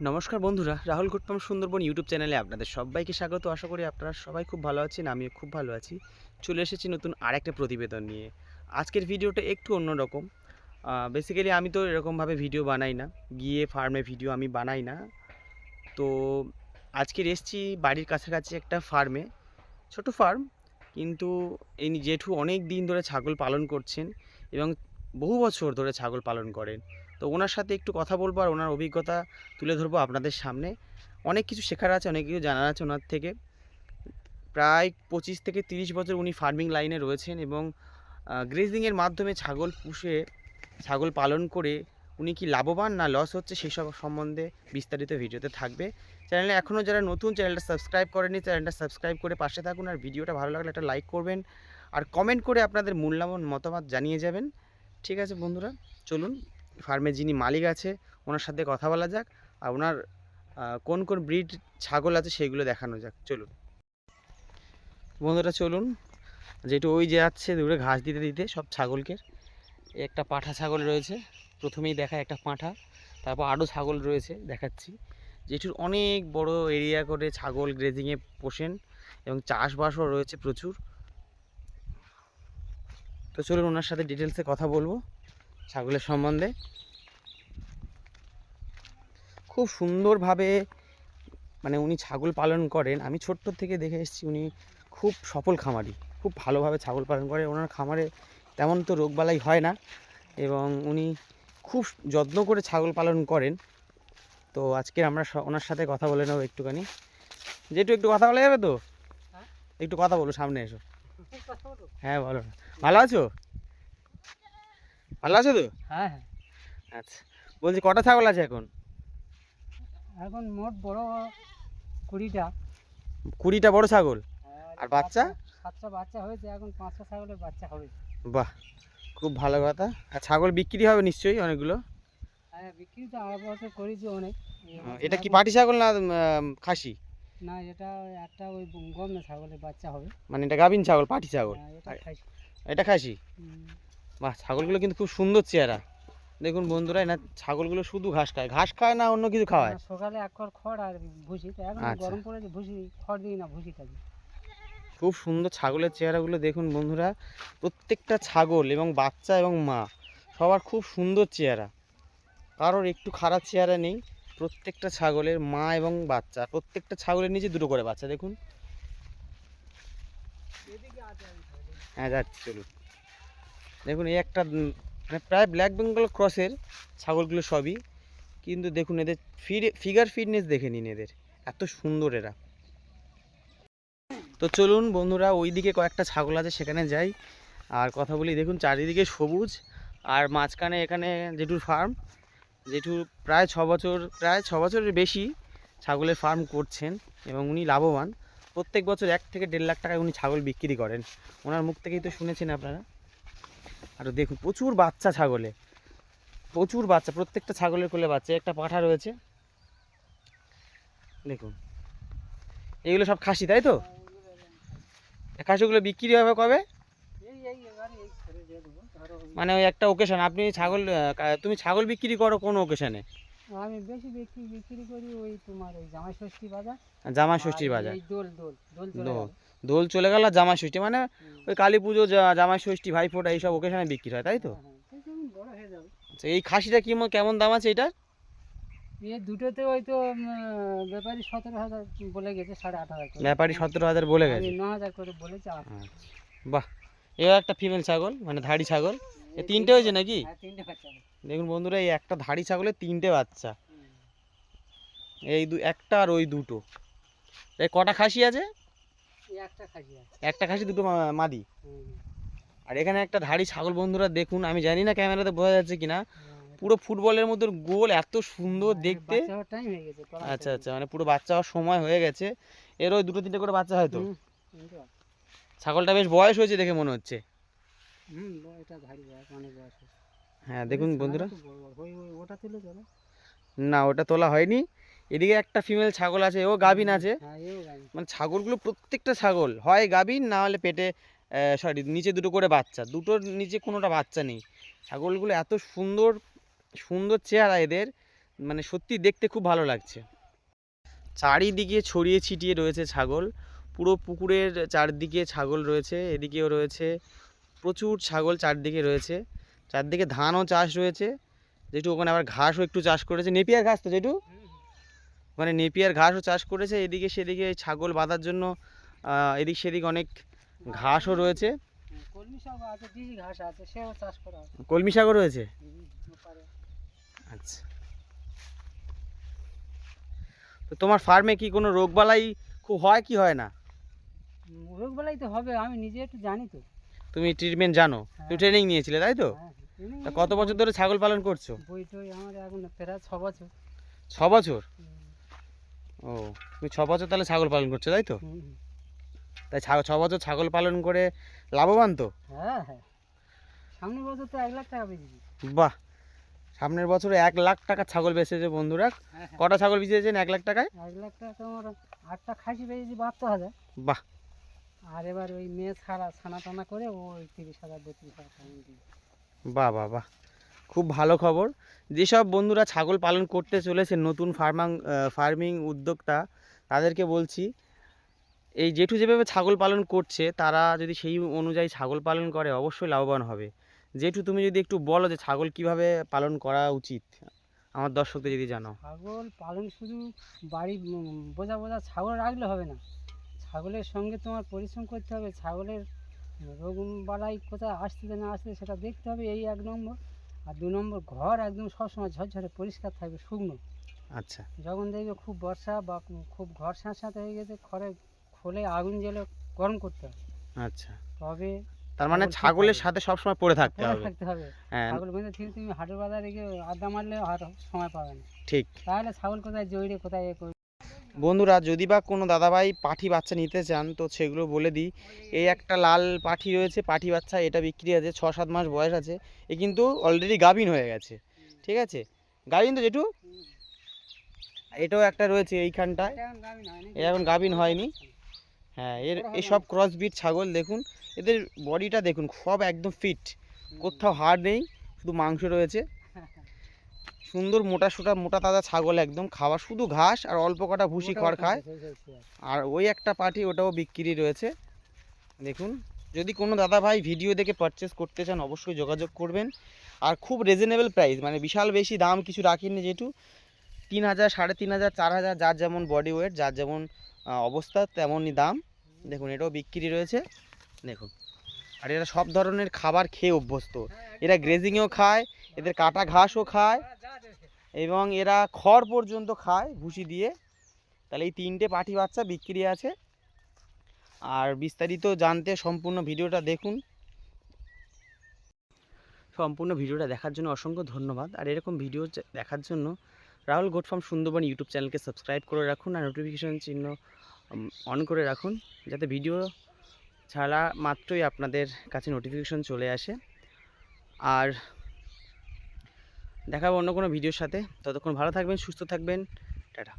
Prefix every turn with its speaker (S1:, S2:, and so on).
S1: নমস্কার বন্ধুরা, রাহুল কুটপাম সুন্দরবন ইউটিউব চ্যানেলে আপনাদের সবাইকে স্বাগত। আশা করি আপনারা সবাই খুব ভালো আছেন, আমিও খুব ভালো আছি। চলে এসেছি নতুন আরেকটা প্রতিবেদন নিয়ে। আজকের ভিডিওটা একটু অন্যরকম। বেসিক্যালি আমি তো এরকমভাবে ভিডিও বানাই না, গিয়ে ফার্মে ভিডিও আমি বানাই না। তো আজকের এসেছি বাড়ির কাছাকাছি একটা ফার্মে, ছোট ফার্ম, কিন্তু এই জেঠু অনেক দিন ধরে ছাগল পালন করছেন এবং বহু বছর ধরে ছাগল পালন করেন। তো ওনার সাথে একটু কথা বলবো আর ওনার অভিজ্ঞতা তুলে ধরবো আপনাদের সামনে। অনেক কিছু শেখার আছে, অনেক কিছু জানার আছে ওনার থেকে। প্রায় 25 থেকে 30 বছর উনি ফার্মিং লাইনে রয়েছেন এবং গ্রেজিংয়ের মাধ্যমে ছাগল পুষে ছাগল পালন করে উনি কি লাভবান না লস হচ্ছে সেসব সম্বন্ধে বিস্তারিত ভিডিওতে থাকবে। চ্যানেলে এখনও যারা নতুন, চ্যানেলটা সাবস্ক্রাইব করেনি, চ্যানেলটা সাবস্ক্রাইব করে পাশে থাকুন। আর ভিডিওটা ভালো লাগলে একটা লাইক করবেন আর কমেন্ট করে আপনাদের মূল্যবান মতামত জানিয়ে যাবেন। ঠিক আছে বন্ধুরা, চলুন ফার্মে যিনি মালিক আছে ওনার সাথে কথা বলা যাক আর ওনার কোন কোন ব্রিড ছাগল আছে সেগুলো দেখানো যাক। চলুন বন্ধুরা, চলুন। যেটু ওই যে যাচ্ছে দূরে ঘাস দিতে দিতে সব ছাগলকে। একটা পাঁঠা ছাগল রয়েছে, প্রথমেই দেখায় একটা পাঁঠা, তারপর আরও ছাগল রয়েছে দেখাচ্ছি। যেটুর অনেক বড় এরিয়া করে ছাগল গ্রেজিংয়ে পোষেন এবং চাষবাসও রয়েছে প্রচুর। তো চলুন ওনার সাথে ডিটেলসে কথা বলবো ছাগলের সম্বন্ধে। খুব সুন্দরভাবে মানে উনি ছাগল পালন করেন, আমি ছোট্ট থেকে দেখে এসেছি। উনি খুব সফল খামারি, খুব ভালোভাবে ছাগল পালন করে। ওনার খামারে তেমন তো রোগবালাই হয় না এবং উনি খুব যত্ন করে ছাগল পালন করেন। তো আজকে আমরা ওনার সাথে কথা বলে নেবো একটুখানি। যেটু একটু কথা বলা যাবে তো? একটু কথা বলো, সামনে এসো। হ্যাঁ বলো। ভালো আছো? ভালো আছো তো?
S2: হ্যাঁ হ্যাঁ।
S1: আচ্ছা, বলছি কটা ছাগল আছে এখন?
S2: এখন মোট বড় 20টা।
S1: 20টা বড় ছাগল আর বাচ্চা?
S2: 7টা বাচ্চা হয়েছে, এখন 5টা ছাগলের বাচ্চা হবে।
S1: বাহ, খুব ভালো কথা। আর ছাগল বিক্রি হবে নিশ্চয়ই অনেকগুলো?
S2: হ্যাঁ, বিক্রি তো আর বছর করেছি অনেক।
S1: এটা কি পাটি ছাগল না খাসি?
S2: না, এটা একটা ওই গমনা ছাগলের বাচ্চা হবে।
S1: মানে এটা গাভিন ছাগল, পাটি ছাগল?
S2: এটা
S1: আর
S2: খাসি।
S1: এটা খাসি? বাহ, ছাগলগুলো কিন্তু খুব সুন্দর চেহারা। দেখুন বন্ধুরা, না ছাগলগুলো শুধু ঘাস খায়, ঘাস খায় না অন্য কিছু খাওয়ায়?
S2: সকালে এক খড় খড় আর ভুসি, তো এখন
S1: আচ্ছা,
S2: গরম পড়েছে, ভুসি খড় দিই না, ভুসি খাবি।
S1: খুব সুন্দর ছাগলের চেহারাগুলো দেখুন বন্ধুরা। প্রত্যেকটা ছাগল এবং বাচ্চা এবং মা সবার খুব সুন্দর চেহারা, কারোর একটু খারাপ চেহারা নেই। প্রত্যেকটা ছাগলের মা এবং বাচ্চা, প্রত্যেকটা ছাগলের নিচে দুটো করে বাচ্চা দেখুন। হ্যাঁ যাচ্ছি, চলুন। দেখুন এই একটা মানে প্রায় ব্ল্যাক বেঙ্গল ক্রসের ছাগলগুলো সবই, কিন্তু দেখুন এদের ফিগার ফিটনেস দেখে নিন, এদের এত সুন্দর এরা। তো চলুন বন্ধুরা, ওইদিকে কয়েকটা ছাগল আছে সেখানে যাই আর কথা বলি। দেখুন চারিদিকে সবুজ আর মাঝখানে এখানে জেঠুর ফার্ম। জেঠু প্রায় 6 বছর, প্রায় 6 বছরের বেশি ছাগলের ফার্ম করছেন এবং উনি লাভবান। প্রত্যেক বছর 1 থেকে 1.5 লাখ টাকায় উনি ছাগল বিক্রি করেন, ওনার মুখ থেকেই তো শুনেছেন আপনারা। আর দেখুন প্রচুর বাচ্চা ছাগলে, প্রচুর বাচ্চা, প্রত্যেকটা ছাগলের কোলে বাচ্চা। একটা পাঁঠা রয়েছে দেখুন। এগুলো সব খাসি তাই তো? খাসিগুলো বিক্রি হবে কবে? মানে ওই একটা ওকেশন, আপনি ছাগল তুমি ছাগল বিক্রি করো কোন ওকেশনে?
S2: আমি বেশি বিক্রি করি ওই তোমার ওই জামাই ষষ্ঠী বাজার।
S1: জামাই ষষ্ঠীর বাজার?
S2: দোল দোল দোল চলে
S1: দোল,
S2: গেল।
S1: দোল চলে গেল আর জামাই ষষ্ঠী, মানে ওই কালী পুজো, জামাই ষষ্ঠী, ভাইফোঁটা এইসব ওকেশনে বিক্রি হয় তাই তো?
S2: বড় হয়ে যাবে।
S1: আচ্ছা, এই খাসিটা কেমন দাম আছে এটা?
S2: দুটোতে ওই তো ব্যাপারী 17,000 বলে গেছে, 18,500 করে।
S1: ব্যাপারী 17,000 বলে গেছে?
S2: 9,000 করে বলেছে।
S1: আচ্ছা, বাহ। এও একটা ফিমেল ছাগল, মানে ধাড়ি ছাগল। এই 3টে হয়েছে নাকি?
S2: হ্যাঁ, 3টে বাচ্চা।
S1: দেখুন বন্ধুরা, এই একটা ধাড়ি ছাগলের 3টে বাচ্চা, এই একটা আর ওই দুটো। এই কটা খাসি আছে?
S2: একটা খাসি আছে।
S1: একটা খাসি, দুটো মাদি। আর এখানে একটা ধাড়ি ছাগল বন্ধুরা দেখুন, আমি জানি না ক্যামেরাতে বোঝা যাচ্ছে কিনা, পুরো ফুটবলের মতো গোল, এত সুন্দর দেখতে। আচ্ছা আচ্ছা, মানে পুরো বাচ্চা হওয়ার সময় হয়ে গেছে। এর ওই 2-3টে করে বাচ্চা হয়তো। ছাগলটা বেশ বয়স হয়েছে দেখে মনে হচ্ছে। হ্যাঁ দেখুন বন্ধুরা, না ওটা তোলা হয়নি। এদিকে একটা ফিমেল ছাগল আছে, ও গাভিন আছে। মানে ছাগলগুলো প্রত্যেকটা ছাগল হয় গাভিন, না হলে পেটে সরি নিচে দুটো করে বাচ্চা, দুটোর নিচে কোনোটা বাচ্চা নেই। ছাগলগুলো এত সুন্দর সুন্দর চেহারা এদের, মানে সত্যি দেখতে খুব ভালো লাগছে। চারিদিকে ছড়িয়ে ছিটিয়ে রয়েছে ছাগল, পুরো পুকুরের চারদিকে ছাগল রয়েছে, এদিকেও রয়েছে প্রচুর ছাগল, চারদিকে রয়েছে, চারদিকে ধানও চাষ রয়েছে, যেটু ওখানে আবার ঘাসও একটু চাষ করেছে, নেপিয়ার ঘাস তো যেটু ওখানে নেপিয়ার ঘাসও চাষ করেছে। এদিকে সেদিকে ছাগল বাঁধার জন্য এদিক সেদিক অনেক ঘাসও রয়েছে,
S2: কলমি শাক আছে, ডিজি ঘাস আছে, সেও চাষ করা আছে।
S1: কলমি শাকও রয়েছে।
S2: ওপারে।
S1: আচ্ছা, তো তোমার ফার্মে কি কোনো রোগবালাই খুব হয় কি হয় না?
S2: রোগবালাই তো হবে, আমি নিজে একটু জানি তো।
S1: তুমি ট্রিটমেন্ট জানো, তুমি ট্রেনিং নিয়েছিলে তাই তো?
S2: হ্যাঁ, ট্রেনিং
S1: তা কত বছর ধরে ছাগল পালন করছো?
S2: বই টই আমার এখন প্রায় 6 বছর।
S1: 6 বছর? ও, তুমি 6 বছর তাহলে ছাগল পালন করছো তাই তো? তাই 6 বছর ছাগল পালন করে লাভবান তো?
S2: হ্যাঁ হ্যাঁ, সামনের বছর তো 1 লাখ টাকা বেচেছি।
S1: বাহ, সামনের বছরে 1 লাখ টাকা ছাগল বেচেছে বন্ধুরা। কটা ছাগল বেচেছেন 1 লাখ টাকায়?
S2: 1 লাখ টাকা তোমার 8টা খাসি বেচেছি 72,000।
S1: বাহ,
S2: আর এবার ওই মেয়ে ছানা টানা করে ওই 30,000 32,000 টাকা দিই।
S1: বাহ বাহ বাহ, খুব ভালো খবর। যেসব বন্ধুরা ছাগল পালন করতে চলেছে, নতুন ফার্মিং উদ্যোক্তা, তাদেরকে বলছি এই জেঠু যেভাবে ছাগল পালন করছে তারা যদি সেই অনুযায়ী ছাগল পালন করে অবশ্যই লাভবান হবে। জেঠু তুমি যদি একটু বলো যে ছাগল কিভাবে পালন করা উচিত, আমার দর্শকদের যদি জানো।
S2: ছাগল পালন শুধু বাড়ি বোঝা বোঝা ছাগল রাখলে হবে না, ছাগলের সঙ্গে তোমার পরিশ্রম করতে হবে। ছাগলের রোগ বালাই কোথায় আসতেছে না আসছে সেটা দেখতে হবে, এই 1 নম্বর। আর 2 নম্বর, ঘর একদম সবসময় ঝরঝরে পরিষ্কার থাকবে, শুকনো।
S1: আচ্ছা
S2: যখন দেখবে খুব বর্ষা বা খুব ঘর স্যাঁতস্যাঁতে হয়ে গেছে, ঘরে খোলে আগুন জ্বেলে গরম করতে হবে,
S1: আচ্ছা,
S2: তবে
S1: তার মানে
S2: ছাগল ঠিক
S1: ছাগলের
S2: থাকবে।
S1: সাথে সবসময় পড়ে থাকতে
S2: পরে
S1: হবে।
S2: থাকতে হবে।
S1: হ্যাঁ
S2: ছাগল বেঁধে ঠিক তুমি হাটের বাজারে গিয়ে আড্ডা মারলে আর সময় পাবে না,
S1: ঠিক।
S2: তাহলে ছাগল কোথায় জড়িয়ে কোথায় এ করবে।
S1: বন্ধুরা, যদি বা কোনো দাদাভাই পাঠি বাচ্চা নিতে চান তো সেগুলো বলে দিই। এই একটা লাল পাঠি রয়েছে, পাঠি বাচ্চা, এটা বিক্রি আছে, 6-7 মাস বয়স আছে। এ কিন্তু অলরেডি গাভিন হয়ে গেছে, ঠিক আছে? গাভিন তো জেঠু? এটাও একটা রয়েছে এইখানটায়, এ এখন গাভিন হয়নি। হ্যাঁ, এই সব ক্রসবিট ছাগল দেখুন, এদের বডিটা দেখুন, সব একদম ফিট, কোথাও হাড় নেই, শুধু মাংস রয়েছে। সুন্দর মোটা তাজা ছাগল, একদম খাওয়া শুধু ঘাস আর অল্প কটা ভুসি খড় খায়। আর ওই একটা পাটি, ওটাও বিক্রি রয়েছে দেখুন। যদি কোনো দাদা ভাই ভিডিও দেখে পারচেস করতে চান অবশ্যই যোগাযোগ করবেন। আর খুব রিজনেবল প্রাইস, মানে বিশাল বেশি দাম কিছু রাখেননি যেহেতু। 3,000, 3,500, 4,000, যার যেমন বডি ওয়েট, যার যেমন অবস্থা তেমনই দাম। দেখুন এটাও বিক্রি রয়েছে দেখুন। আর এরা সব ধরনের খাবার খেয়ে অভ্যস্ত, এরা গ্রেজিংও খায়, এদের কাটা ঘাসও খায়, এবং এরা খড় পর্যন্ত খায় ভুসি দিয়ে। তাহলে এই 3টে পাঠি বাচ্চা বিক্রি আছে। আর বিস্তারিত জানতে সম্পূর্ণ ভিডিওটা দেখুন। সম্পূর্ণ ভিডিওটা দেখার জন্য অসংখ্য ধন্যবাদ। আর এরকম ভিডিও দেখার জন্য Rahul goat farm Sundarban YouTube চ্যানেলকে সাবস্ক্রাইব করে রাখুন, আর নোটিফিকেশন চিহ্ন অন করে রাখুন, যাতে ভিডিও ছাড়া মাত্রই আপনাদের কাছে নোটিফিকেশন চলে আসে। আর দেখাবো অন্য কোনো ভিডিওর সাথে, ততক্ষণ ভালো থাকবেন, সুস্থ থাকবেন, টাটা।